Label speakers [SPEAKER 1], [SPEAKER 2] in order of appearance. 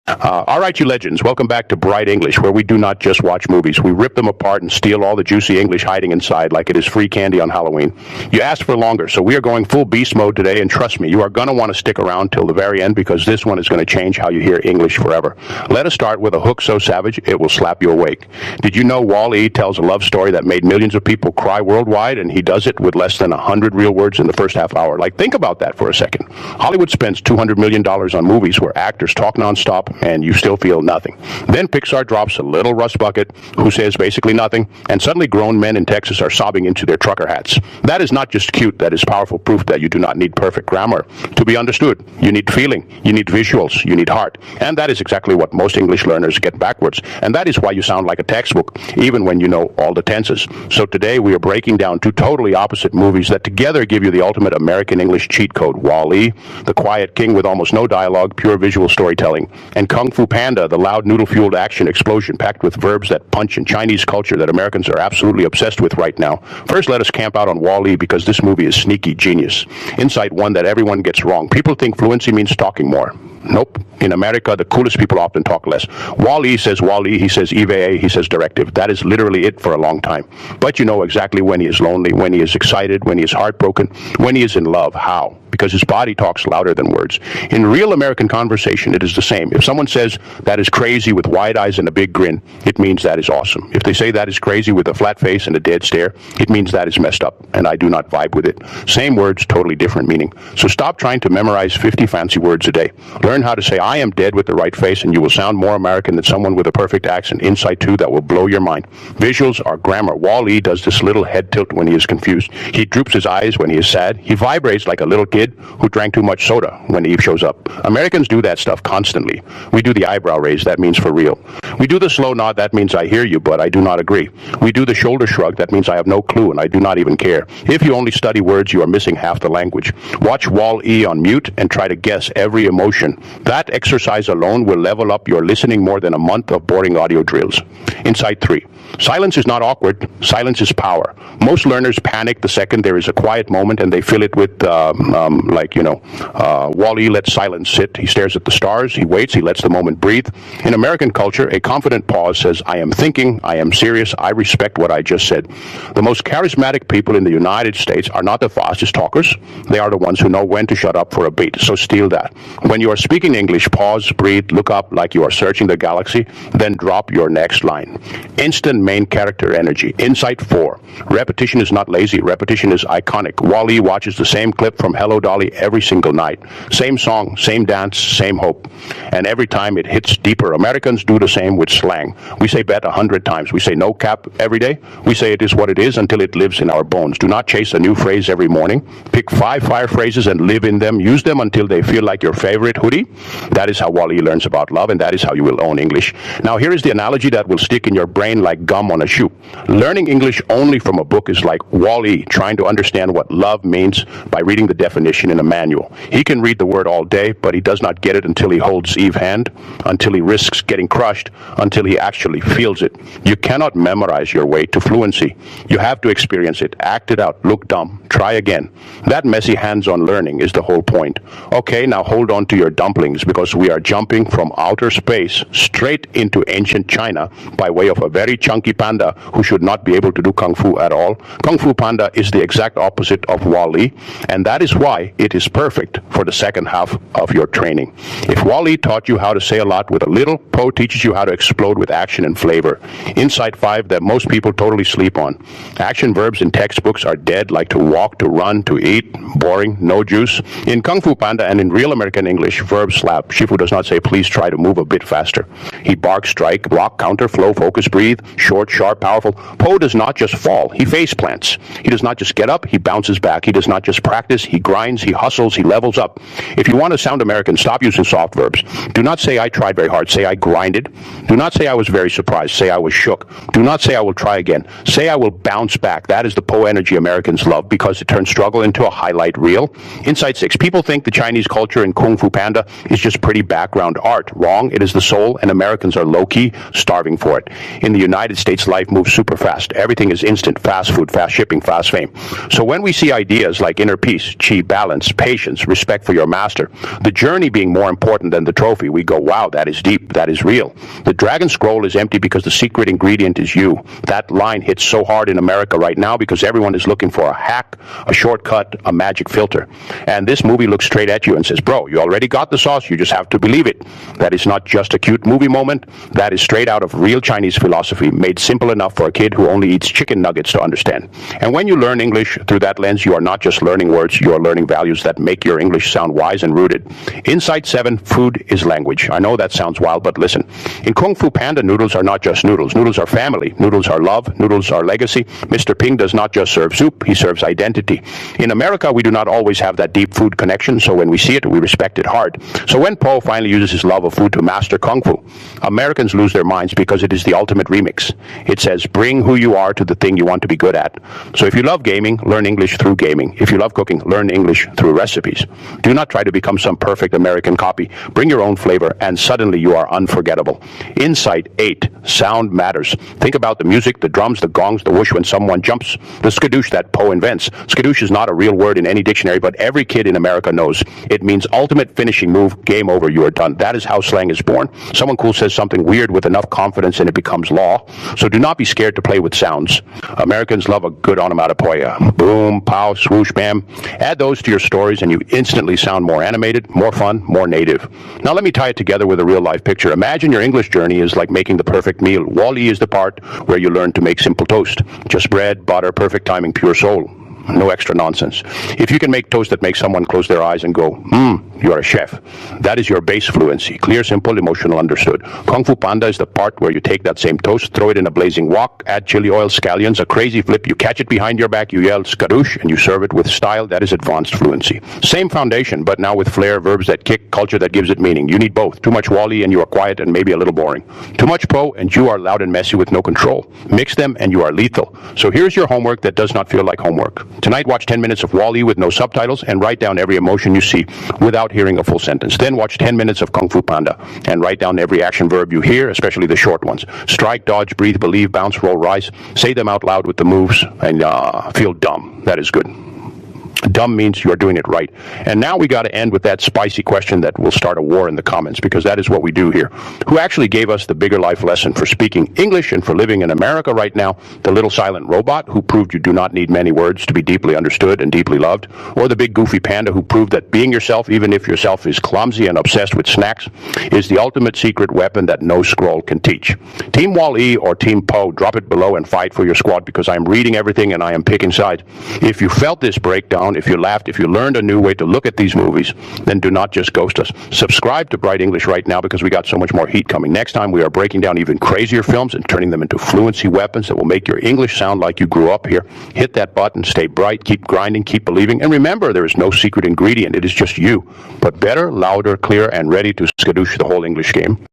[SPEAKER 1] All right, you legends, welcome back to Bright English, where we do not just watch movies. We rip them apart and steal all the juicy English hiding inside like it is free candy on Halloween. You asked for longer, so we are going full beast mode today, and trust me, you are going to want to stick around till the very end because this one is going to change how you hear English forever. Let us start with a hook so savage it will slap you awake. Did you know Wall-E tells a love story that made millions of people cry worldwide, and he does it with less than 100 real words in the first half hour? Like, think about that for a second. Hollywood spends $200 million on movies where actors talk nonstop, and you still feel nothing. Then Pixar drops a little rust bucket who says basically nothing, and suddenly grown men in Texas are sobbing into their trucker hats. That is not just cute, that is powerful proof that you do not need perfect grammar to be understood. You need feeling, you need visuals, you need heart. And that is exactly what most English learners get backwards. And that is why you sound like a textbook, even when you know all the tenses. So today we are breaking down two totally opposite movies that together give you the ultimate American English cheat code. Wall-E, the quiet king with almost no dialogue, pure visual storytelling, and Kung Fu Panda, the loud noodle-fueled action explosion packed with verbs that punch in Chinese culture that Americans are absolutely obsessed with right now. First, let us camp out on Wall-E because this movie is sneaky genius. Insight one that everyone gets wrong. People think fluency means talking more. Nope. In America, the coolest people often talk less. Wall-E says Wall-E, he says EVA, he says directive. That is literally it for a long time. But you know exactly when he is lonely, when he is excited, when he is heartbroken, when he is in love. How? Because his body talks louder than words. In real American conversation, it is the same. If someone says that is crazy with wide eyes and a big grin, it means that is awesome. If they say that is crazy with a flat face and a dead stare, it means that is messed up, and I do not vibe with it. Same words, totally different meaning. So stop trying to memorize 50 fancy words a day. Learn how to say I am dead with the right face, and you will sound more American than someone with a perfect accent. Insight two that will blow your mind. Visuals are grammar. Wall-E does this little head tilt when he is confused. He droops his eyes when he is sad. He vibrates like a little kid who drank too much soda when Eve shows up. Americans do that stuff constantly. We do the eyebrow raise, that means for real. We do the slow nod, that means I hear you, but I do not agree. We do the shoulder shrug, that means I have no clue and I do not even care. If you only study words, you are missing half the language. Watch Wall-E on mute and try to guess every emotion. That exercise alone will level up your listening more than a month of boring audio drills. Insight three. Silence is not awkward. Silence is power. Most learners panic the second there is a quiet moment and they fill it with, Wall-E lets silence sit. He stares at the stars. He waits. He lets the moment breathe. In American culture, a confident pause says, I am thinking. I am serious. I respect what I just said. The most charismatic people in the United States are not the fastest talkers. They are the ones who know when to shut up for a beat. So steal that. When you are speaking English, pause, breathe, look up like you are searching the galaxy, then drop your next line. Instant main character energy. Insight 4. Repetition is not lazy. Repetition is iconic. Wall-E watches the same clip from Hello Dolly every single night. Same song, same dance, same hope. And every time it hits deeper. Americans do the same with slang. We say bet 100 times. We say no cap every day. We say it is what it is until it lives in our bones. Do not chase a new phrase every morning. Pick 5 fire phrases and live in them. Use them until they feel like your favorite hoodie. That is how Wall-E learns about love, and that is how you will own English. Now here is the analogy that will stick in your brain like gum on a shoe. Learning English only from a book is like Wall-E trying to understand what love means by reading the definition in a manual. He can read the word all day, but he does not get it until he holds Eve's hand, until he risks getting crushed, until he actually feels it. You cannot memorize your way to fluency. You have to experience it, act it out, look dumb, try again. That messy hands-on learning is the whole point. Okay, now hold on to your dumplings because we are jumping from outer space straight into ancient China by way of a very chunky panda who should not be able to do Kung Fu at all. Kung Fu Panda is the exact opposite of Wall-E, and that is why it is perfect for the second half of your training. If Wall-E taught you how to say a lot with a little, Poe teaches you how to explode with action and flavor. Insight 5 that most people totally sleep on. Action verbs in textbooks are dead, like to walk, to run, to eat, boring, no juice. In Kung Fu Panda and in real American English, verbs slap. Shifu does not say, please try to move a bit faster. He barks, strike, block, counter, flow, focus, breathe, short, sharp, powerful. Poe does not just fall, he face plants. He does not just get up, he bounces back. He does not just practice, he grinds, he hustles, he levels up. If you want to sound American, stop using soft verbs. Do not say I tried very hard, say I grinded. Do not say I was very surprised, say I was shook. Do not say I will try again. Say I will bounce back. That is the Poe energy Americans love because it turns struggle into a highlight reel. Insight 6. People think the Chinese culture in Kung Fu Panda is just pretty background art. Wrong. It is the soul, and Americans are low-key starving for it. In the United States, life moves super fast. Everything is instant, fast food, fast shipping, fast fame. So when we see ideas like inner peace, chi, balance, patience, respect for your master, the journey being more important than the trophy, we go, wow, that is deep, that is real. The dragon scroll is empty because the secret ingredient is you. That line hits so hard in America right now because everyone is looking for a hack, a shortcut, a magic filter. And this movie looks straight at you and says, bro, you already got the sauce, you just have to believe it. That is not just a cute movie moment. That is straight out of real Chinese philosophy, made simple enough for a kid who only eats chicken nuggets to understand. And when you learn English through that lens, you are not just learning words, you are learning values that make your English sound wise and rooted. Insight 7, food is language. I know that sounds wild, but listen. In Kung Fu Panda, noodles are not just noodles. Noodles are family. Noodles are love. Noodles are legacy. Mr. Ping does not just serve soup, he serves identity. In America, we do not always have that deep food connection, so when we see it, we respect it hard. So when Po finally uses his love of food to master Kung Fu, Americans lose their minds because it is the ultimate remix. It says, bring who you are to the thing you want to be good at. So if you love gaming, learn English through gaming. If you love cooking, learn English through recipes. Do not try to become some perfect American copy. Bring your own flavor, and suddenly you are unforgettable. Insight 8, sound matters. Think about the music, the drums, the gongs, the whoosh when someone jumps, the skadoosh that Po invents. Skadoosh is not a real word in any dictionary, but every kid in America knows. It means ultimate finishing move, game over, you are done. That is how slang is born. Someone cool says something weird with enough confidence and it becomes law. So do not be scared to play with sounds. Americans love a good onomatopoeia. Boom, pow, swoosh, bam. Add those to your stories and you instantly sound more animated, more fun, more native. Now let me tie it together with a real life picture. Imagine your English journey is like making the perfect meal. Wall-E is the part where you learn to make simple toast. Just bread, butter, perfect timing, pure soul. No extra nonsense. If you can make toast that makes someone close their eyes and go, you are a chef. That is your base fluency. Clear, simple, emotional, understood. Kung Fu Panda is the part where you take that same toast, throw it in a blazing wok, add chili oil, scallions, a crazy flip, you catch it behind your back, you yell skadoosh, and you serve it with style. That is advanced fluency. Same foundation, but now with flair, verbs that kick, culture that gives it meaning. You need both. Too much Wall-E and you are quiet and maybe a little boring. Too much Po and you are loud and messy with no control. Mix them and you are lethal. So here's your homework that does not feel like homework. Tonight, watch 10 minutes of Wall-E with no subtitles and write down every emotion you see without hearing a full sentence. Then watch 10 minutes of Kung Fu Panda and write down every action verb you hear, especially the short ones. Strike, dodge, breathe, believe, bounce, roll, rise. Say them out loud with the moves and feel dumb. That is good. Dumb means you are doing it right. And now we got to end with that spicy question that will start a war in the comments, because that is what we do here. Who actually gave us the bigger life lesson for speaking English and for living in America right now? The little silent robot who proved you do not need many words to be deeply understood and deeply loved? Or the big goofy panda who proved that being yourself, even if yourself is clumsy and obsessed with snacks, is the ultimate secret weapon that no scroll can teach? Team Wall-E or Team Po, drop it below and fight for your squad, because I am reading everything and I am picking sides. If you felt this breakdown, if you laughed, if you learned a new way to look at these movies, then do not just ghost us. Subscribe to Bright English right now, because we got so much more heat coming. Next time we are breaking down even crazier films and turning them into fluency weapons that will make your English sound like you grew up here. Hit that button, stay bright, keep grinding, keep believing, and remember, there is no secret ingredient. It is just you, but better, louder, clear, and ready to skadoosh the whole English game.